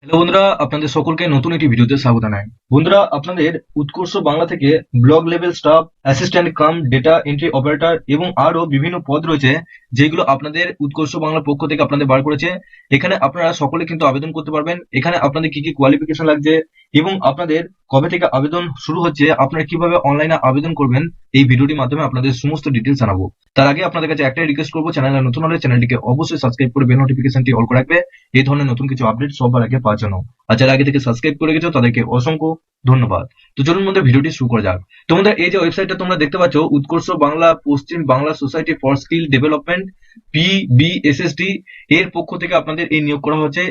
Hello বন্ধুরা, আপনাদের সকলকে নতুন একটি ভিডিওতে স্বাগত জানাই। বন্ধুরা, আপনাদের উৎকর্ষ বাংলা থেকে block level staff, assistant cum data entry operator এবং আরো বিভিন্ন পদ রয়েছে, যেগুলো আপনাদের উৎকর্ষ বাংলার পক্ষ থেকে আপনাদের বার করেছে। এখানে আপনারা সকলে কিন্তু আবেদন করতে পারবেন। এখানে আপনাদের কি কি কোয়ালিফিকেশন লাগছে এবং আপনাদের কবে থেকে আবেদন শুরু হচ্ছে, আপনারা কিভাবে অনলাইনে আবেদন করবেন, এই ভিডিওটির মাধ্যমে আপনাদের সমস্ত ডিটেলস জানাবো। তার আগে আপনাদের কাছে একটাই রিকোয়েস্ট করবো, চ্যানেলে নতুন হলে চ্যানেলটিকে অবশ্যই সাবস্ক্রাইব করে বেল নোটিফিকেশনটি অল করে রাখবে, এই ধরনের নতুন কিছু আপডেট সবার আগে পাওয়ার জন্য। আর যারা আগে থেকে সাবস্ক্রাইব করে গেছো তাদেরকে অসংখ্য ধন্যবাদ। তো চলুন বন্ধুরা, ভিডিওটি শুরু করা যাক। তোমাদের এই যে ওয়েবসাইটটা তোমরা দেখতে পাচ্ছ, উৎকর্ষ বাংলা পশ্চিম Bangla society for skill development, PBSSD এর পক্ষ থেকে আপনাদের এই নিয়োগ করা হচ্ছে।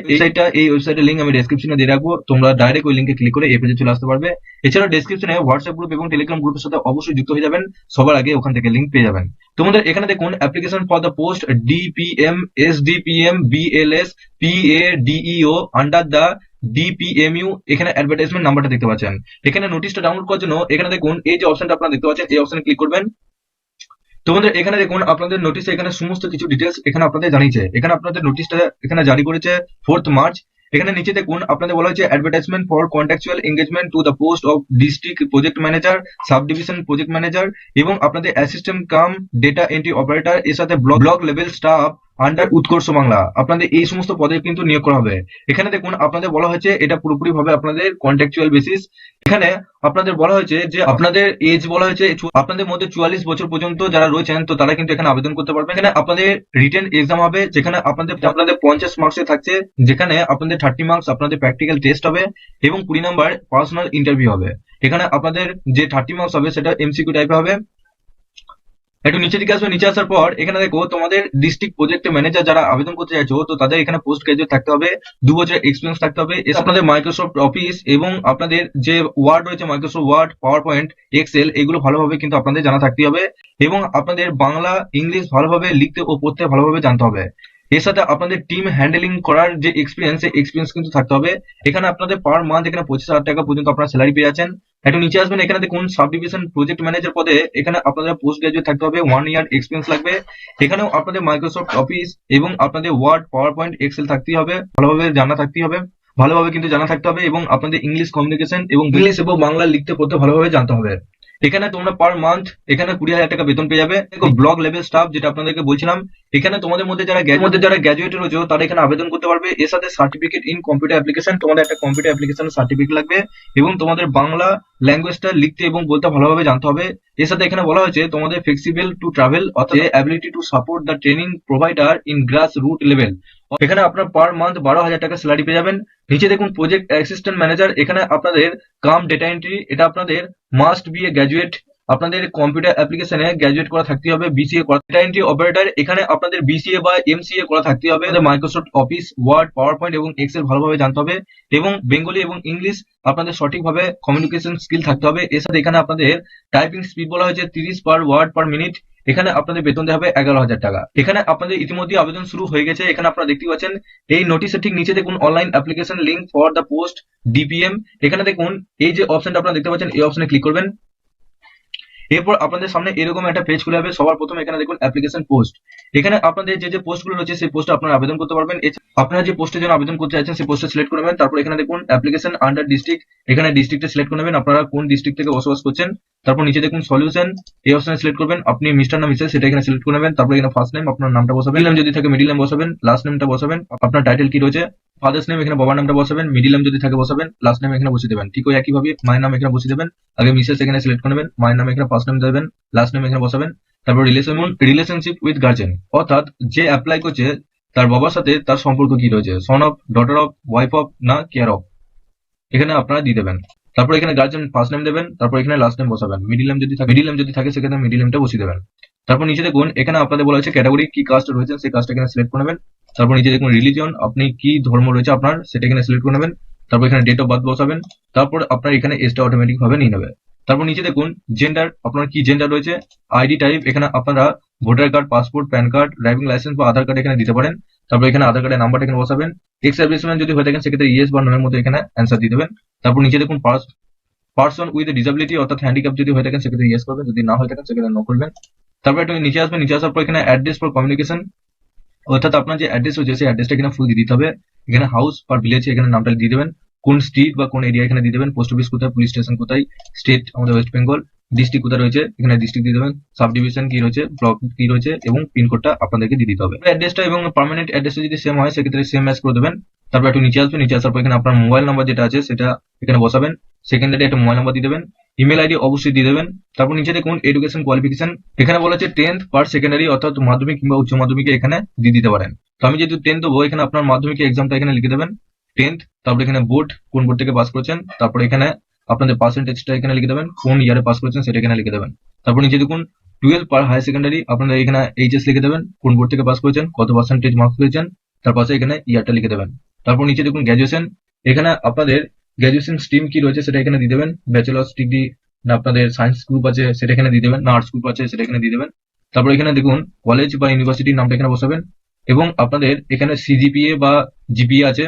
এই ওয়েবসাইটের লিঙ্ক আমি ডেসক্রিপশনে দিয়ে রাখবো, তোমরা ডাইরেক্ট ওই লিঙ্কে ক্লিক করে এই পেজে চলে আসতে পারবে। এছাড়া ডেসক্রিপশনে হোয়াটসঅ্যাপ গ্রুপ এবং টেলিগ্রাম গ্রুপের সাথে অবশ্যই যুক্ত হয়ে যাবেন, সবার আগে ওখান থেকে লিঙ্ক পেয়ে যাবেন। তোমাদের এখানে দেখুন, application for the post DPM SDPM BLS PADEO under the DPMU, এখানে অ্যাডভার্টাইজমেন্ট নাম্বারটা দেখতে পাচ্ছেন। এখানে নোটিশটা ডাউনলোড করার জন্য এখানে দেখুন এই যে অপশনটা আপনারা দেখতে পাচ্ছেন, এই অপশনে ক্লিক করবেন। তোমাদের এখানে দেখুন আপনাদের নোটিশে এখানে সমস্ত কিছু ডিটেলস এখানে আপনাদের জানিয়েছে। এখানে আপনাদের নোটিশটা এখানে জারি করেছে 4th মার্চ। এখানে নিচে দেখুন আপনাদের বলা হয়েছে advertisement for contractual engagement to the post of district project manager, sub division project manager এবং আপনাদের assistant cum data entry operator, এর সাথে ব্লক লেভেল স্টাফ আন্ডার উৎকর্ষ বাংলা। আপনাদের এই সমস্ত পদে কিন্তু নিয়োগ করা হবে। এখানে দেখুন আপনাদের বলা হয়েছে এটা পুরোপুরি ভাবে আপনাদের কন্ট্রাকচুয়াল বেসিস। এখানে আপনাদের বলা হয়েছে যে আপনাদের এজ বলা হয়েছে আপনাদের মধ্যে 44 বছর পর্যন্ত যারা রয়েছেন, তো তারা কিন্তু এখানে আবেদন করতে পারবেন। এখানে আপনাদের রিটেন এক্সাম হবে, যেখানে আপনাদের 50 মার্কসে থাকছে, যেখানে আপনাদের 30 মার্কস আপনাদের প্র্যাকটিক্যাল টেস্ট হবে এবং 20 নাম্বার পার্সোনাল ইন্টারভিউ হবে। এখানে আপনাদের যে 30 মার্কস হবে সেটা MCQ টাইপে হবে। একটু নিচে দিকে আসবে, নিচে আসার পর এখানে দেখো তোমাদের ডিস্ট্রিক্ট প্রজেক্ট ম্যানেজার যারা আবেদন করতে চাইছো, তো তাদের এখানে পোস্ট গ্রাজুয়েট থাকতে হবে, 2 বছরের এক্সপিরিয়েন্স থাকতে হবে। এছাড়া আপনাদের মাইক্রোসফট অফিস এবং আপনাদের যে ওয়ার্ড রয়েছে, Microsoft word, PowerPoint, excel, এগুলো ভালোভাবে কিন্তু আপনাদের জানা থাকতে হবে এবং আপনাদের বাংলা ইংলিশ ভালোভাবে লিখতে ও পড়তে ভালোভাবে জানতে হবে। এর সাথে আপনাদের টিম হ্যান্ডেলিং করার যে এক্সপিরিয়েন্স, সেই এক্সপিরিয়েন্স কিন্তু থাকতে হবে। এখানে আপনাদের পার মান্থ এখানে 25,000 টাকা পর্যন্ত আপনারা স্যালারি পেয়ে যাচ্ছেন। একটু নিচে আসবেন, এখানে দেখুন সাব ডিভিশন প্রজেক্ট ম্যানেজার পদে এখানে আপনাদের পোস্ট গ্রাজুয়েট থাকতে হবে, 1 ইয়ার এক্সপিরিয়েন্স লাগবে। এখানেও আপনাদের মাইক্রোসফট অফিস এবং আপনাদের ওয়ার্ড, পাওয়ার পয়েন্ট, এক্সেল থাকতেই হবে, ভালোভাবে জানা থাকতেই হবে, ভালোভাবে কিন্তু জানা থাকতে হবে এবং আপনাদের ইংলিশ কমিউনিকেশন এবং ইংলিশ এবং বাংলা লিখতে পড়তে ভালোভাবে জানতে হবে। এখানে তোমরা পার মান্থ এখানে 20,000 টাকা বেতন পেয়ে যাবে। দেখো ব্লক লেভেল স্টাফ, যেটা আপনাদেরকে বলছিলাম, এখানে তোমাদের মধ্যে যারা গ্র্যাজুয়েট রয়েছে তারা এখানে আবেদন করতে পারবে। এর সাথে সার্টিফিকেট ইন কম্পিউটার অ্যাপ্লিকেশন, তোমাদের একটা কম্পিউটার অ্যাপ্লিকেশন সার্টিফিকেট লাগবে এবং তোমাদের বাংলা ল্যাঙ্গুয়েজটা লিখতে এবং বলতে ভালোভাবে জানতে হবে। এর সাথে এখানে বলা হয়েছে তোমাদের ফ্লেক্সিবল টু ট্রাভেল, অর্থাৎ ability to support the training provider in grass root level. এখানে আপনার পার মান্থ 12,000 টাকা স্যালারি পেয়ে যাবেন। নিচে দেখুন প্রজেক্ট অ্যাসিস্ট্যান্ট ম্যানেজার, এখানে আপনাদের কাম ডেটা এন্ট্রি, এটা আপনাদের মাস্ট বি এ গ্র্যাজুয়েট, আপনাদের কম্পিউটার অ্যাপ্লিকেশনে গ্র্যাজুয়েট করা থাকতে হবে, BCA করা। ডেটা এন্ট্রি অপারেটর, এখানে আপনাদের BCA বা MCA করা থাকতে হবে। Microsoft office, word, PowerPoint এবং এক্সেল ভালোভাবে জানতে হবে এবং বেঙ্গলি এবং ইংলিশ আপনাদের সঠিকভাবে কমিউনিকেশন স্কিল থাকতে হবে। এর সাথে এখানে আপনাদের টাইপিং স্পিড বলা হয়েছে 30 পার ওয়ার্ড পার মিনিট। এখানে আপনাদের বেতন দেওয়া হবে 11,000 টাকা। এখানে আপনাদের ইতিমধ্যে আবেদন শুরু হয়ে গেছে। এখানে আপনারা দেখতে পাচ্ছেন এই নোটিশের ঠিক নিচে দেখুন online application link for the post DPM। এখানে দেখুন এই যে অপশনটা আপনারা দেখতে পাচ্ছেন, এই অপশনে ক্লিক করবেন। এরপর আপনাদের সামনে এরকম একটা পেজ খুলে যাবে। সবার প্রথমে এখানে দেখুন অ্যাপ্লিকেশন পোস্ট, এখানে আপনাদের যে পোস্টগুলো রয়েছে সেই পোস্টে আপনারা আবেদন করতে পারবেন। আপনারা যে পোস্টের জন্য আবেদন করতে চাইছেন সেই পোস্টে সিলেক্ট করে নেবেন। তারপর এখানে দেখুন অ্যাপ্লিকেশন আন্ডার ডিস্ট্রিক্ট, এখানে ডিস্ট্রিক্টে সিলেক্ট করে নেবেন, আপনারা কোন ডিস্ট্রিক্ট থেকে বসবাস করছেন। তারপর নিচে দেখুন সলিউশন, এই অপশনে সিলেক্ট করবেন, আপনি মিস্টার না মিসেস সেটা এখানে সিলেক্ট করে নেবেন। তারপর এখানে ফার্স্ট নেম আপনার নামটা বসাবেন, নেম যদি থাকে মিডিল নেম বসাবেন, লাস্ট নেমটা বসাবেন, আপনার টাইটেল কি রয়েছে, ফাদার্স নেম এখানে বাবার নামটা বসাবেন, মিডিল নেম যদি থাকে বসাবেন, লাস্ট নেম এখানে বসিয়ে দেবেন। ঠিক ওই একইভাবে মায়ের নাম এখানে বসিয়ে দেবেন। আগে মিসেস এখানে সিলেক্ট করে নেবেন, মায়ের নাম এখানে ফার্স্ট নেম দেবেন, লাস্ট নেম এখানে বসাবেন। তারপর রিলেশনশিপ উইথ গার্জেন, অর্থাৎ যে অ্যাপ্লাই করছে তার বাবার সাথে তার সম্পর্ক কি রয়েছে, son of, daughter of, wife of না কেয়ার অফ, এখানে আপনারা দিয়ে দেবেন। তারপর এখানে গার্জেন ফার্স্ট নেম দেবেন, তারপর এখানে লাস্ট নেম বসাবেন, মিডিল নেম যদি থাকে সেখানে মিডিল নেমটা বসিয়ে দেবেন। তারপর নিচে দেখুন এখানে আপনাদের বলা হয়েছে ক্যাটাগরি, কি কাস্ট রয়েছে সেই কাস্টটা এখানে সিলেক্ট করে নেবেন। তারপর নিচে দেখুন রিলিজিয়ন, আপনি কি ধর্ম রয়েছে আপনার সেটা এখানে সিলেক্ট করে নেবেন। তারপর এখানে ডেট অফ বার্থ বসাবেন। তারপর আপনার এখানে এজটা অটোমেটিক ভাবে নিয়ে নেবে। তারপর নিচে দেখুন জেন্ডার, আপনার কি জেন্ডার রয়েছে। আইডি টাইপ, এখানে আপনারা voter card, passport, pan card, driving licence বা আধার কার্ড এখানে দিতে পারেন। তারপর এখানে আধার কার্ডের নাম্বারটা এখানে বসাবেন। এক্স সার্ভিসম্যান যদি হয়ে থাকেন সেক্ষেত্রে ইয়েস বা নোর মধ্যে এখানে অ্যান্সার দিয়ে দেবেন। তারপর নিচে দেখুন পার্সন উইথ ডিসেবিলিটি, অর্থাৎ হ্যান্ডিক্যাপ যদি হয়ে থাকেন সেক্ষেত্রে ইয়েস করবেন, যদি না হয়ে থাকেন সেক্ষেত্রে নো করবেন। তারপর একটু নিচে আসবেন, নিচে আসার পর এখানে অ্যাড্রেস ফর কমিউনিকেশন, অর্থাৎ আপনার যে অ্যাড্রেস রয়েছে সেই অ্যাড্রেসটা এখানে ফুল দিয়ে দিতে হবে। এখানে হাউস আর ভিলেজ এখানে নামটা দিয়ে দেবেন, কোন স্ট্রিট বা কোন এরিয়া এখানে দিয়ে দেবেন, পোস্ট অফিস কোথায়, পুলিশ স্টেশন কোথায়, স্টেট আমাদের ওয়েস্ট বেঙ্গল, ডিস্ট্রিক্ট কোথায় রয়েছে এখানে ডিস্ট্রিক্ট দিয়ে দেবেন, সাব ডিভিশন কি রয়েছে, ব্লক কি রয়েছে এবং পিনকোডটা আপনাদেরকে দিয়ে দিতে হবে। অ্যাড্রেসটা এবং পার্মানেন্ট অ্যাড্রেসটা যদি সেম হয় সেক্ষেত্রে সেম ম্যাচ করে দেবেন। তারপর একটু নিচে আসবেন, নিচে আসার পর এখানে আপনার মোবাইল নাম্বার যেটা আছে সেটা এখানে বসাবেন, সেকেন্ডারি একটা মোবাইল নাম্বার দিয়ে দেবেন, ইমেল আইডি অবশ্যই দিয়ে দেবেন। তারপর নিচে দেখুন এডুকেশন কোয়ালিফিকেশন, এখানে বলা হচ্ছে 10th পার সেকেন্ডারি অর্থাৎ মাধ্যমিক কিংবা উচ্চ মাধ্যমিকে এখানে দিয়ে দিতে পারেন। তো আমি যেহেতু 10th দেবো, এখানে আপনার মাধ্যমিক এক্সামটা এখানে লিখে দেবেন 10th, তারপর এখানে বোর্ড কোন বোর্ড থেকে পাস করেছেন, তারপর এখানে আপনাদের পার্সেন্টেজটা এখানে লিখে দেবেন, কোন ইয়ারে পাস করেছেন সেটা এখানে লিখে দেবেন। তারপর নিচে দেখুন 12 পার হায়ার সেকেন্ডারি, আপনাদের এখানে এইচএস লিখে দেবেন, কোন বোর্ড থেকে পাস করেছেন, কত পার্সেন্টেজ মার্কস পেয়েছেন, তার পাশে এখানে ইয়ারটা লিখে দেবেন। তারপর নিচে দেখুন গ্র্যাজুয়েশন, এখানে আপনাদের গ্র্যাজুয়েশন স্ট্রিম কি রয়েছে সেটা এখানে দিয়ে দেবেন, ব্যাচেলার্স ডিগ্রি না আপনাদের সায়েন্স গ্রুপ আছে সেটা এখানে দিয়ে দেবেন, না আর্টস গ্রুপ আছে সেটা এখানে দিয়ে দেবেন। তারপর এখানে দেখুন কলেজ বা ইউনিভার্সিটির নামটা এখানে বসাবেন এবং আপনাদের এখানে সিজিপিএ বা জিপিএ আছে,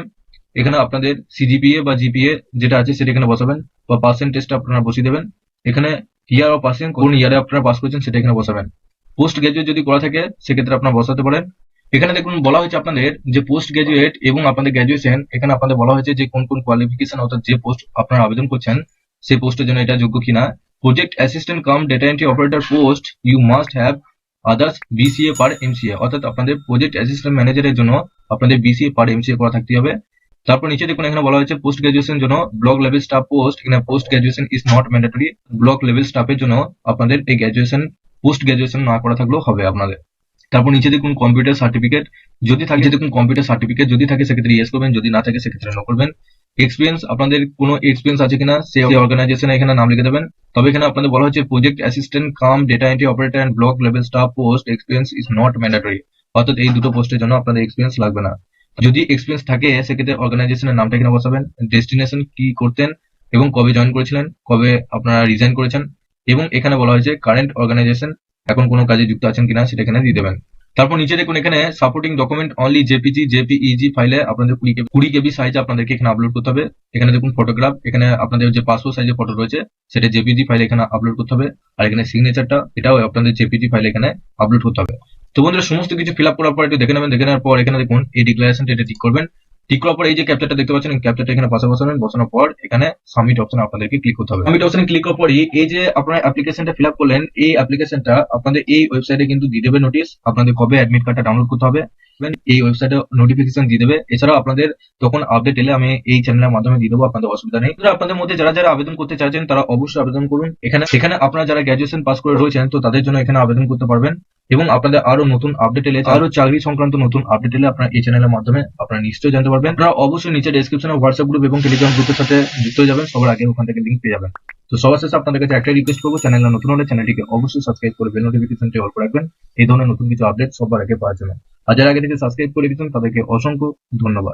এখানে আপনাদের সিজিপিএ বা জিপিএ যেটা আছে সেটা এখানে বসাবেন বা পার্সেন্টেজটা আপনারা বসিয়ে দেবেন। এখানে ইয়ার অফ পাসিং কোন ইয়ারে আপনারা পাস করেছেন সেটা এখানে বসাবেন। পোস্ট গ্রাজুয়েট যদি করা থাকে সেক্ষেত্রে আপনারা বসাতে পারেন। এখানে দেখুন বলা হয়েছে আপনাদের যে পোস্ট গ্রাজুয়েট এবং আপনাদের গ্রাজুয়েশন, এখানে আপনাদের বলা হয়েছে যে কোন কোন কোয়ালিফিকেশন অর্থাৎ যে পোস্ট আপনারা আবেদন করছেন সেই পোস্টের জন্য এটা যোগ্য কিনা। Project assistant cum data entry operator post you must have others BCA per MCA, অর্থাৎ আপনাদের প্রজেক্ট অ্যাসিস্ট্যান্ট ম্যানেজারের জন্য আপনাদের বিসিএ পার এমসিএ করা থাকতে হবে। তারপর নিচে দেখুন এখানে বলা হয়েছে পোস্ট গ্রাজুয়েশন জন্য ব্লক লেভেল স্টাফ পোস্ট, এখানে post graduation is not mandatory, block level স্টাফের জন্য আপনাদের এই গ্রাজুয়েশন পোস্ট গ্রাজুয়েশন না করা থাকলেও হবে আপনাদের। তারপর নিচে দেখুন কম্পিউটার সার্টিফিকেট যদি থাকে, দেখুন কম্পিউটার সার্টিফিকেট যদি থাকে সেক্ষেত্রে ইয়েস করবেন, যদি না থাকে সেক্ষেত্রে নো করবেন। এক্সপিরিয়েন্স আপনাদের কোনো এক্সপিরিয়েন্স আছে কিনা সেই অর্গানাইজেশনে এখানে নাম লিখে দেবেন। তবে এখানে আপনাদের বলা হচ্ছে project assistant cum data entry operator end block level staff post experience is not mandatory, অর্থাৎ এই দুটো পোস্টের জন্য আপনাদের এক্সপিরিয়েন্স লাগবে না। যদি এক্সপিরিয়েন্স থাকে সেক্ষেত্রে অর্গানাইজেশনের নামটা এখানে বসাবেন, ডেস্টিনেশন কি করতেন এবং কবে জয়েন করেছিলেন, কবে আপনারা রিজাইন করেছেন এবং এখানে বলা হয়েছে কারেন্ট অর্গানাইজেশন এখন কোনো কাজে যুক্ত আছেন কিনা সেটা এখানে দিয়ে দেবেন। তারপর নিচে দেখুন এখানে supporting document only JPG JPEG ফাইলে আপনাদের 20 কেবি সাইজ আপনাদেরকে এখানে আপলোড করতে হবে। এখানে দেখুন ফটোগ্রাফ, এখানে আপনাদের যে পাসপোর্ট সাইজের ফটো রয়েছে সেটা জেপিজি ফাইলে এখানে আপলোড করতে হবে, আর এখানে সিগনেচারটা এটাও আপনাদের জেপিজি ফাইলে এখানে আপলোড করতে হবে। তো বন্ধুরা সমস্ত কিছু ফিল আপ করার পর একটু দেখে নেবেন, দেখে নেওয়ার পর এখানে দেখুন এই ডিক্লারেশনটা এটা ঠিক করবেন। ঠিক করার পর এই যে ক্যাপচারটা দেখতে পাচ্ছেন ক্যাপচারটা এখানে পাশে বসাবেন, বসানোর পর এখানে সাবমিট অপশন আপনাদেরকে ক্লিক করতে হবে। সাবমিট অপশনে ক্লিক করার পরই এই যে আপনারা অ্যাপ্লিকেশনটা ফিল আপ করলেন এই অ্যাপ্লিকেশনটা আপনাদের এই ওয়েবসাইটে কিন্তু দিয়ে দেবে নোটিশ আপনাদের কবে অ্যাডমিট কার্ডটা ডাউনলোড করতে হবে, এই ওয়েবসাইটে নোটিফিকেশন দিয়ে দেবে। এছাড়াও আপনাদের তখন আপডেট এলে আমি এই চ্যানেলের মাধ্যমে দিয়ে দেবো, আপনাদের অসুবিধা নেই। আপনাদের মধ্যে যারা যারা আবেদন করতে চাইছেন তারা অবশ্যই আবেদন করুন। এখানে আপনারা যারা গ্র্যাজুয়েশন পাস করে রয়েছেন তো তাদের জন্য এখানে আবেদন করতে পারবেন এবং আপনাদের আরো নতুন আপডেট এলে, আরো চাকরি সংক্রান্ত নতুন আপডেট এলে আপনারা এই চ্যানেলের মাধ্যমে আপনারা নিশ্চয়ই জানতে পারবেন। আপনারা অবশ্যই নিচে ডেসক্রিপশনে হোয়াটসঅ্যাপ গ্রুপ এবং টেলিগ্রাম গ্রুপের সাথে যুক্ত হয়ে যাবেন, সবার আগে ওখান থেকে লিঙ্ক পেয়ে যাবেন। তো সবার শেষে আপনাদের কাছে একটাই রিকোয়েস্ট করবো, চ্যানেলটা নতুন হলে চ্যানেলটিকে অবশ্যই সাবস্ক্রাইব করে বেল নোটিফিকেশনটি অল করে রাখবেন এই ধরনের নতুন কিছু আপডেট সবার আগে পাওয়ার জন্য। আর যারা আগে থেকে সাবস্ক্রাইব করে দিচ্ছেন তাদেরকে অসংখ্য ধন্যবাদ।